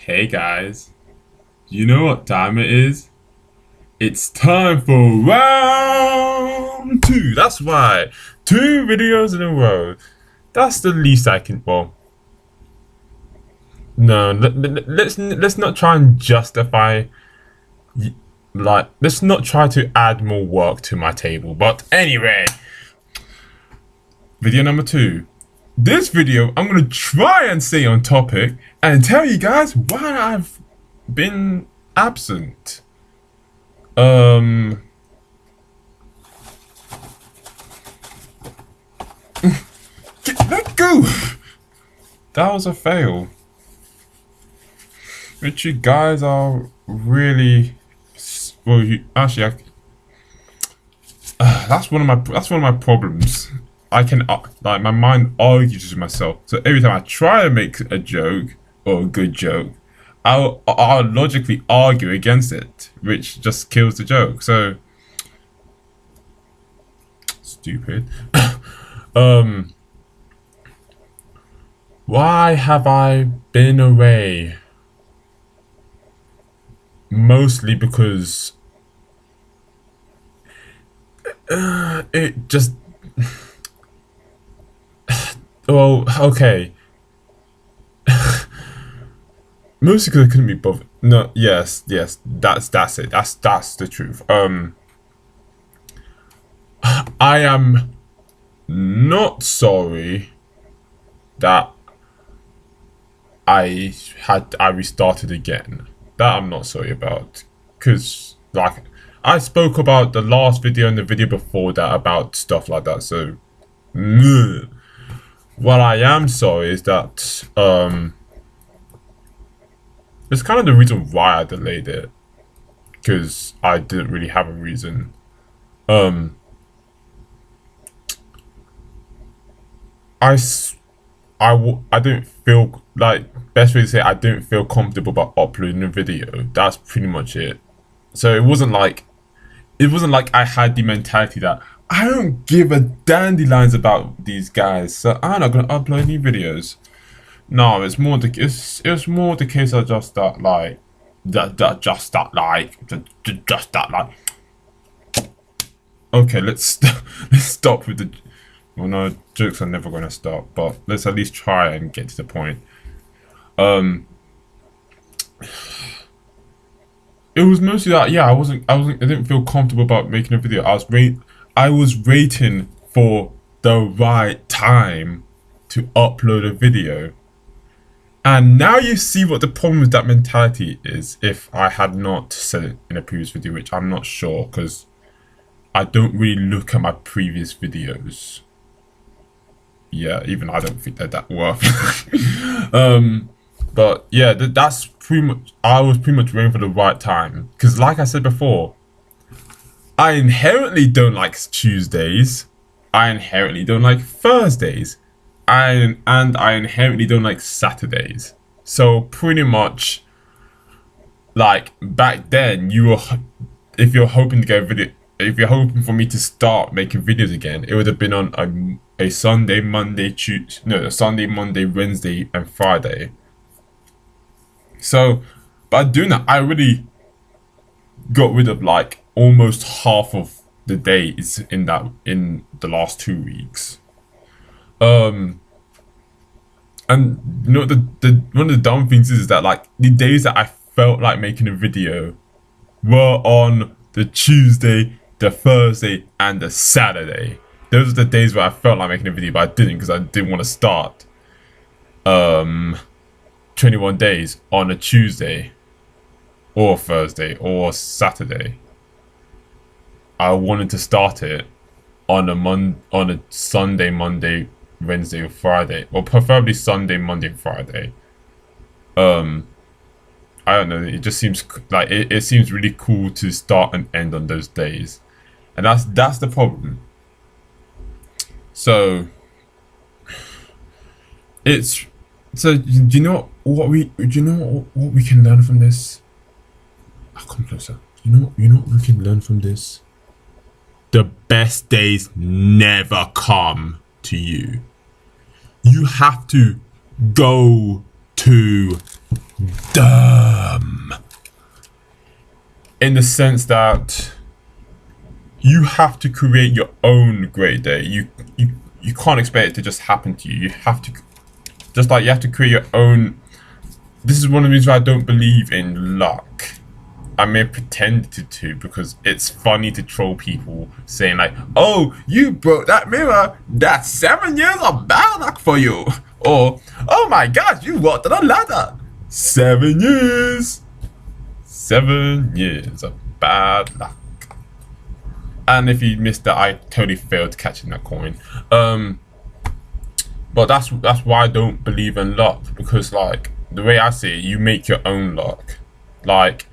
Hey guys, you know what time it is? It's time for round two. That's right, two videos in a row. That's the least I can. Well, no, let's not try and justify. Like, let's not try to add more work to my table. But anyway, video number two. This video, I'm gonna try and stay on topic and tell you guys why I've been absent. Um, let go. That was a fail. Which you guys are really well. You actually, that's one of my problems. I can like my mind argues with myself. So every time I try to make a joke or a good joke, I'll logically argue against it, which just kills the joke. So stupid. um, why have I been away? Mostly because it just. Well, okay. Mostly because I couldn't be bothered. No, yes, that's it. That's the truth. I am not sorry that I restarted again. That I'm not sorry about, because like I spoke about the last video and the video before that about stuff like that. So, what I am sorry is that it's kind of the reason why I delayed it, because I didn't really have a reason. Um, I s- I don't feel like, best way to say it, I don't feel comfortable about uploading a video. That's pretty much it. So it wasn't like I had the mentality that I don't give a dandelions about these guys, so I'm not gonna upload any videos. No, it's more the case of just that like just that like. Okay, let's stop with the. Well, no, jokes are never gonna stop, but let's at least try and get to the point. Um, it was mostly that, yeah, I didn't feel comfortable about making a video. I was waiting for the right time to upload a video. And now you see what the problem with that mentality is. If I had not said it in a previous video, which I'm not sure, because I don't really look at my previous videos. Yeah, even I don't think they're that worth. But yeah, that's pretty much. I was pretty much waiting for the right time, because, like I said before, I inherently don't like Tuesdays. I inherently don't like Thursdays. And I inherently don't like Saturdays. So pretty much, like back then, if you're hoping to get a video, if you're hoping for me to start making videos again, it would have been on a Sunday, Monday, Tuesday, no, a Sunday, Monday, Wednesday, and Friday. So by doing that, I really got rid of like almost half of the days in the last 2 weeks. Um, and you know the one of the dumb things is that like the days that I felt like making a video were on the Tuesday, the Thursday, and the Saturday. Those are the days where I felt like making a video, but I didn't because I didn't want to start 21 days on a Tuesday or Thursday or Saturday. I wanted to start it on a Sunday, Monday, Wednesday, or Friday, or preferably Sunday, Monday, Friday. I don't know. It just seems like it seems really cool to start and end on those days, and that's the problem. So it's do you know what we can learn from this? I'll come closer. You know what we can learn from this? The best days never come to you. You have to go to dumb. In the sense that you have to create your own great day. You can't expect it to just happen to you. You have to, just like you have to create your own. This is one of the reasons why I don't believe in luck. I may pretend to because it's funny to troll people saying like, "Oh, you broke that mirror. That's 7 years of bad luck for you." Or, "Oh my gosh, you walked on a ladder. 7 years. 7 years of bad luck." And if you missed that, I totally failed catching that coin. But that's why I don't believe in luck, because like the way I see it, you make your own luck. Like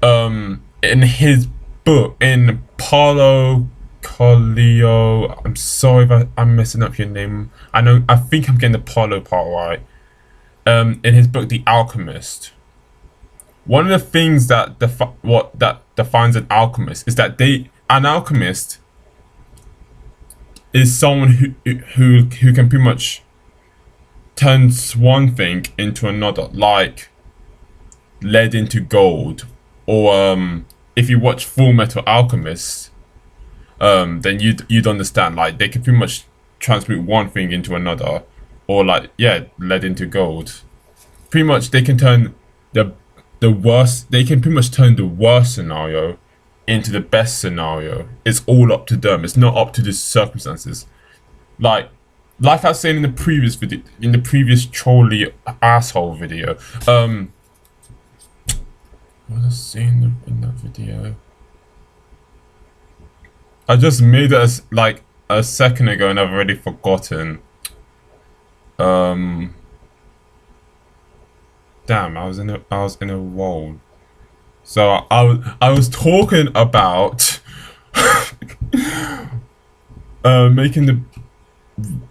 in his book, in Paulo Coelho, I'm sorry if I'm messing up your name. I think I'm getting the Paulo part right. In his book, The Alchemist, one of the things that defines an alchemist is that an alchemist is someone who can pretty much turn one thing into another, like lead into gold. Or if you watch Full Metal Alchemist, then you'd understand, like they can pretty much transmute one thing into another, or like lead into gold. Pretty much they can turn the worst. They can pretty much turn the worst scenario into the best scenario. It's all up to them. It's not up to the circumstances. Like I was saying in the previous video, in the previous trolly asshole video. What was I saying in that video? I just made it like a second ago and I've already forgotten. Damn, I was in a role. So I was talking about making the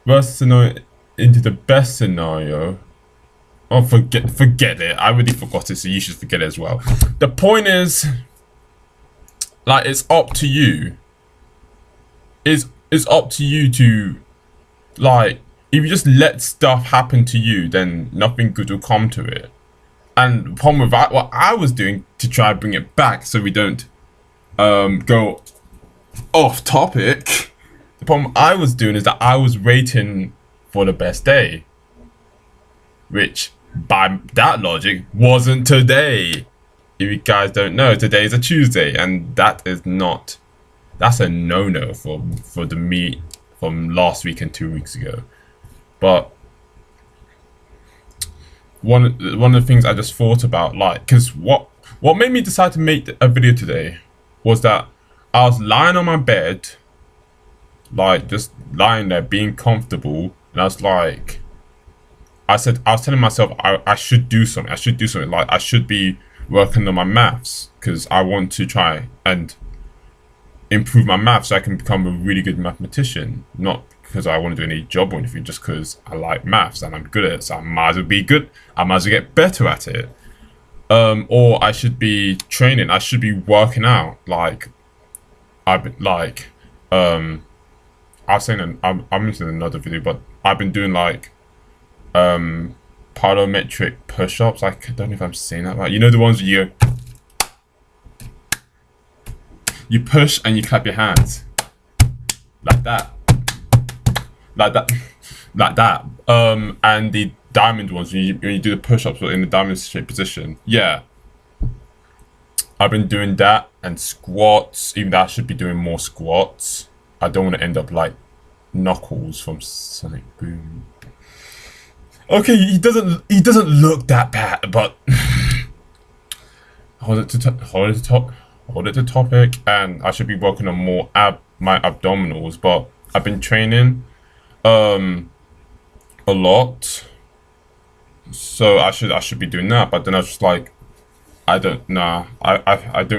worst scenario into the best scenario. Oh, forget it. I already forgot it, so you should forget it as well. The point is, like, it's up to you. It's up to you to, like, if you just let stuff happen to you, then nothing good will come to it. And the problem with that, what I was doing to try and bring it back so we don't go off topic, the problem I was doing is that I was waiting for the best day, which by that logic wasn't today. If you guys don't know, today is a Tuesday, and that's a no-no for the me from last week and 2 weeks ago. But one of the things I just thought about, like, because what made me decide to make a video today was that I was lying on my bed, like just lying there being comfortable, and I was like, I was telling myself I should do something. I should do something. Like I should be working on my maths because I want to try and improve my maths so I can become a really good mathematician. Not because I want to do any job or anything, just because I like maths and I'm good at it. So I might as well be good. I might as well get better at it. Or I should be training. I should be working out. Like I've been like I was saying I'm mentioning another video, but I've been doing like plyometric push-ups. I don't know if I'm saying that right. You know the ones where you push and you clap your hands like that, like that. And the diamond ones when you do the push-ups in the diamond shape position. Yeah, I've been doing that, and squats. Even though I should be doing more squats. I don't want to end up like Knuckles from Sonic Boom. Okay, he doesn't look that bad, but hold it to topic, and I should be working on more my abdominals, but I've been training a lot, so I should be doing that. But then I was just like, I don't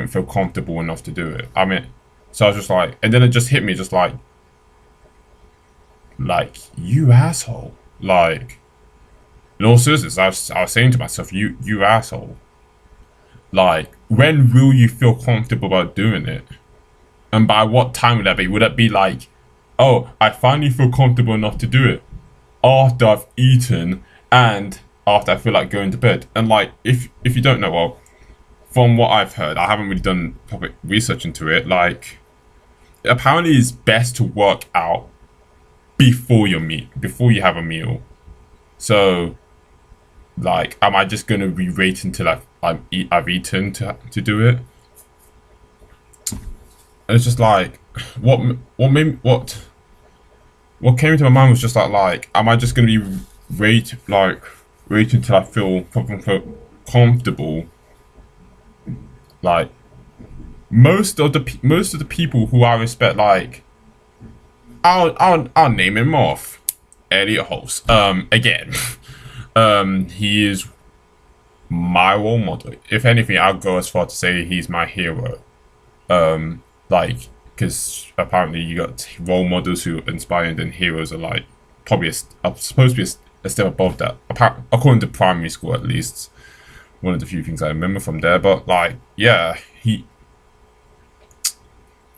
feel comfortable enough to do it. I mean, so I was just like, and then it just hit me, just like you asshole, like. In all seriousness, I was saying to myself, you asshole. Like, when will you feel comfortable about doing it? And by what time would that be? Would that be like, oh, I finally feel comfortable enough to do it after I've eaten and after I feel like going to bed. And like, if you don't know, well, from what I've heard, I haven't really done public research into it. Like, apparently, it's best to work out before before you have a meal. So, like, am I just gonna be waiting until I've eaten to do it? And it's just like, what came into my mind was just like, am I just gonna be waiting until I feel quote unquote comfortable? Like, most of the people who I respect, like, I'll name him off. Elliot Hulse. Again, he is my role model. If anything, I'll go as far to say he's my hero. Like, because apparently you got role models who inspire, and then heroes are like probably are supposed to be a step above that. According to primary school, at least, one of the few things I remember from there. But like, yeah,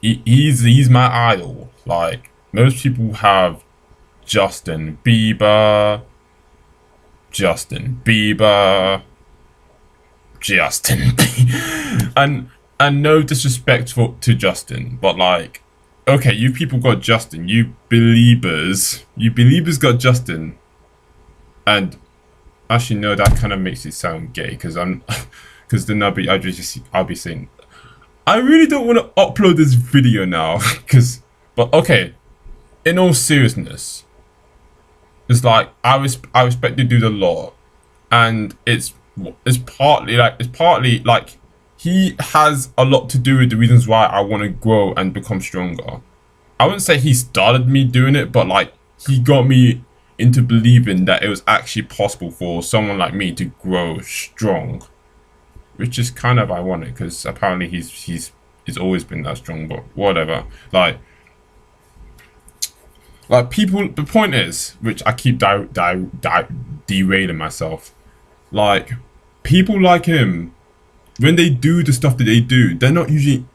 he's my idol. Like, most people have Justin Bieber, Justin Bieber, Justin Bieber. And no disrespect to Justin, but like, okay, you people got Justin, you believers got Justin. And actually no, that kind of makes it sound gay, because then I'll be saying, I really don't want to upload this video now, but okay, in all seriousness, it's like, I respect the dude a lot, and it's partly like he has a lot to do with the reasons why I want to grow and become stronger. I wouldn't say he started me doing it, but like, he got me into believing that it was actually possible for someone like me to grow strong, which is kind of ironic, because apparently he's always been that strong. But whatever. Like people. The point is, which I keep derailing myself. Like, people like him, when they do the stuff that they do, they're not usually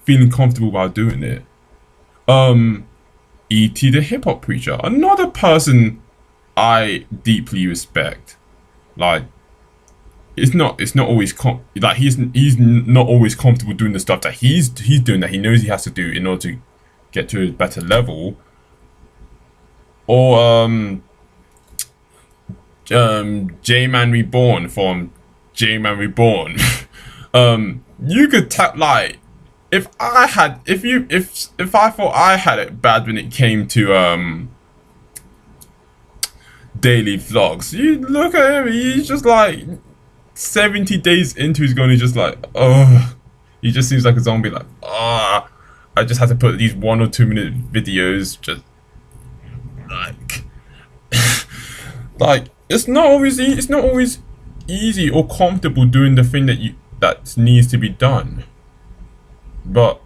feeling comfortable about doing it. E.T. the hip hop preacher, another person I deeply respect. Like, it's not always he's not always comfortable doing the stuff that he's doing, that he knows he has to do in order to get to a better level. Or J-Man Reborn from J-Man Reborn. You could tap, like, if I thought I had it bad when it came to daily vlogs, you look at him, he's just like 70 days into his gun, he's just like, oh, he just seems like a zombie, like, ah, I just had to put these 1 or 2 minute videos, just like like, it's not always easy or comfortable doing the thing that needs to be done. But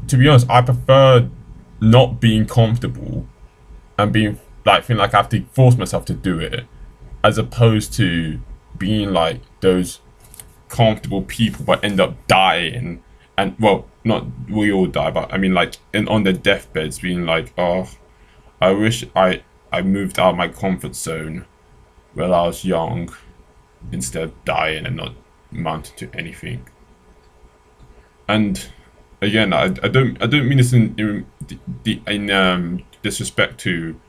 to be honest, I prefer not being comfortable and being like, feeling like I have to force myself to do it, as opposed to being like those comfortable people but end up dying. And well, not we all die, but I mean, like, on their deathbeds, being like, oh, I wish I moved out of my comfort zone while I was young, instead of dying and not amounting to anything. And again, I don't mean this in disrespect to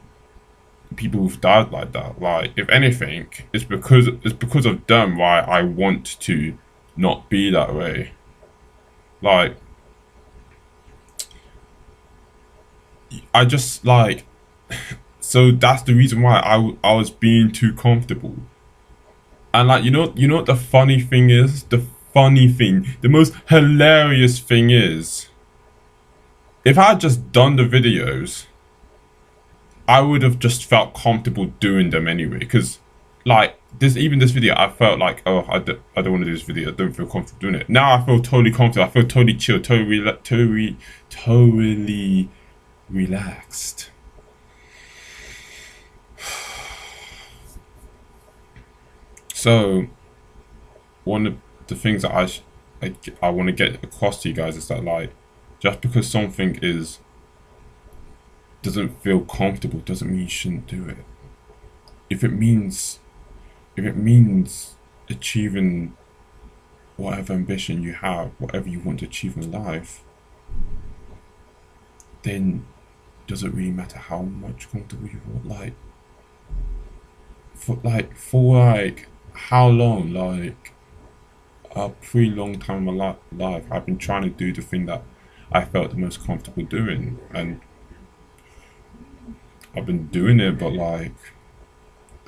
people who've died like that. Like, if anything, it's because of them why I want to not be that way. Like, I just like, so that's the reason why I was being too comfortable. And like, you know what the funny thing is? The most hilarious thing is, if I had just done the videos, I would have just felt comfortable doing them anyway. Because like, this video, I felt like, oh, I don't want to do this video, I don't feel comfortable doing it. Now I feel totally comfortable, I feel totally chill, totally relaxed. So, one of the things that I want to get across to you guys is that, like, just because something doesn't feel comfortable doesn't mean you shouldn't do it. if it means achieving whatever ambition you have, whatever you want to achieve in life, then does it really matter how much comfortable you want? For how long? Like a pretty long time in my life, I've been trying to do the thing that I felt the most comfortable doing, and I've been doing it, but like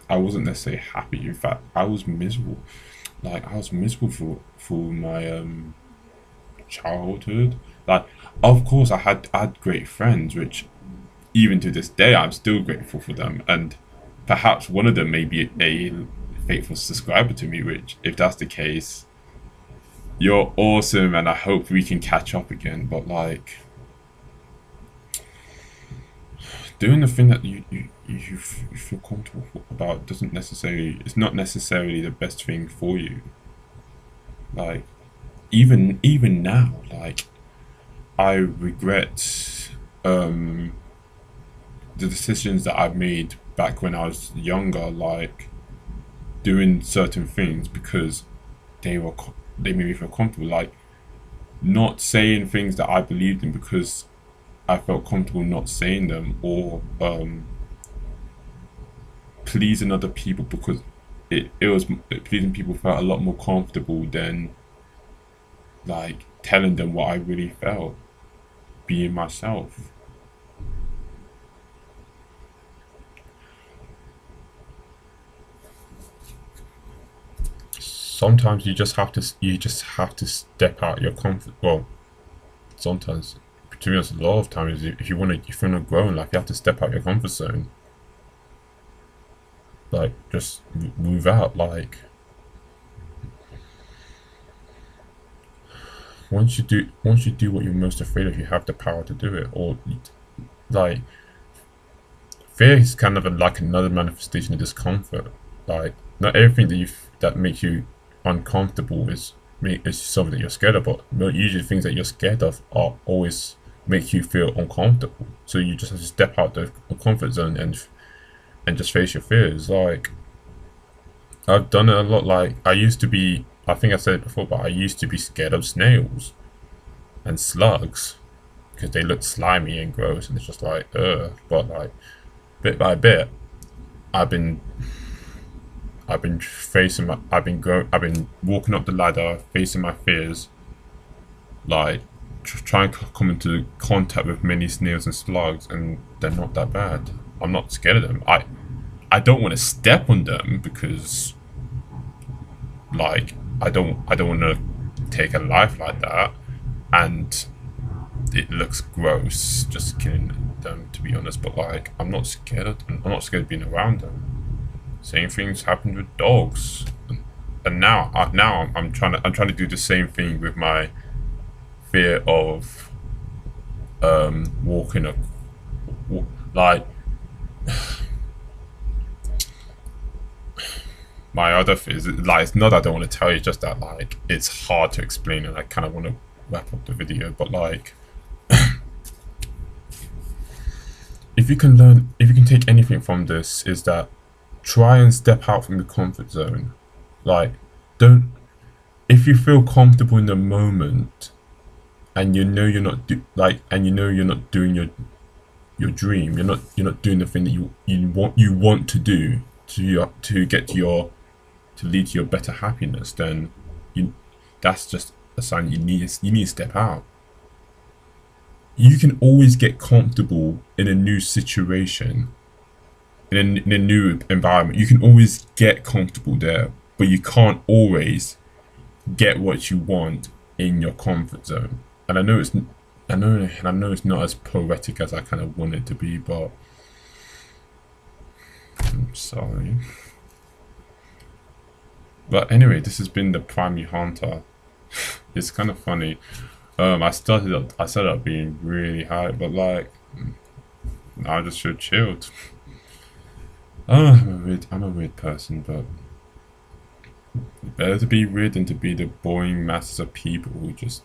I wasn't necessarily happy. In fact, I was miserable. Like I was miserable for my childhood. Like, of course, I had great friends, which even to this day I'm still grateful for them, and perhaps one of them may be a faithful subscriber to me. Which, if that's the case, you're awesome, and I hope we can catch up again. But like doing the thing that you feel comfortable about doesn't necessarily it's not necessarily the best thing for you. Like even now, like I regret the decisions that I made back when I was younger, like doing certain things because they made me feel comfortable, like not saying things that I believed in because I felt comfortable not saying them, or pleasing other people because it was pleasing people felt a lot more comfortable than like telling them what I really felt, being myself. Sometimes you just have to step out your comfort. Well, sometimes, to be honest, a lot of times, if you want to grow in life, you have to step out your comfort zone. Like just move out. Like once you do what you're most afraid of, you have the power to do it. Or like fear is kind of like another manifestation of discomfort. Like not everything that makes you uncomfortable is something that you're scared of. But usually things that you're scared of are always make you feel uncomfortable. So you just have to step out the comfort zone and just face your fears. Like I've done it a lot. Like I used to be. I think I said it before, but I used to be scared of snails and slugs because they look slimy and gross, and it's just like ugh. But like bit by bit, I've been I've been walking up the ladder, facing my fears, like trying to come into contact with many snails and slugs, and they're not that bad. I'm not scared of them. I don't want to step on them because like I don't want to take a life like that, and it looks gross just killing them, to be honest. But like I'm not scared of them. I'm not scared of being around them. Same things happened with dogs, and now I'm trying to do the same thing with my fear of walking a like my other fear is like it's not that I don't want to tell you, it's just that like it's hard to explain, and I kind of want to wrap up the video. But like if you can take anything from this, is that try and step out from your comfort zone. Like don't if you feel comfortable in the moment and you know you're not doing your dream, you're not doing the thing that you want to do to get to your to lead to your better happiness, then you that's just a sign you need to step out. You can always get comfortable in a new situation, in a new environment. You can always get comfortable there, but you can't always get what you want in your comfort zone. And I know it's not as poetic as I kind of want it to be, but I'm sorry. But anyway, this has been the Primary Hunter. It's kind of funny. I started out being really high, but like I just feel chilled. I'm a weird person, but better to be weird than to be the boring masses of people who just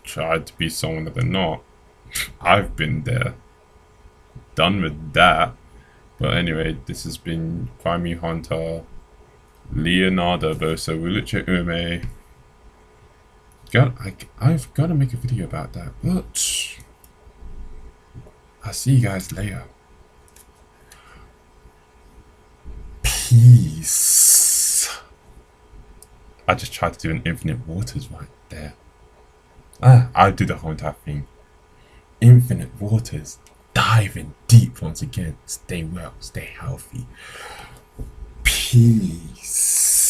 try to be someone that they're not. I've been there, done with that. But anyway, this has been Prime Hunter, Leonardo Bosa, Wuliche Ume. I've got to make a video about that, but I'll see you guys later. Peace. I just tried to do an infinite waters right there. I'll do the whole entire thing. Infinite waters. Diving deep once again. Stay well, stay healthy. Peace.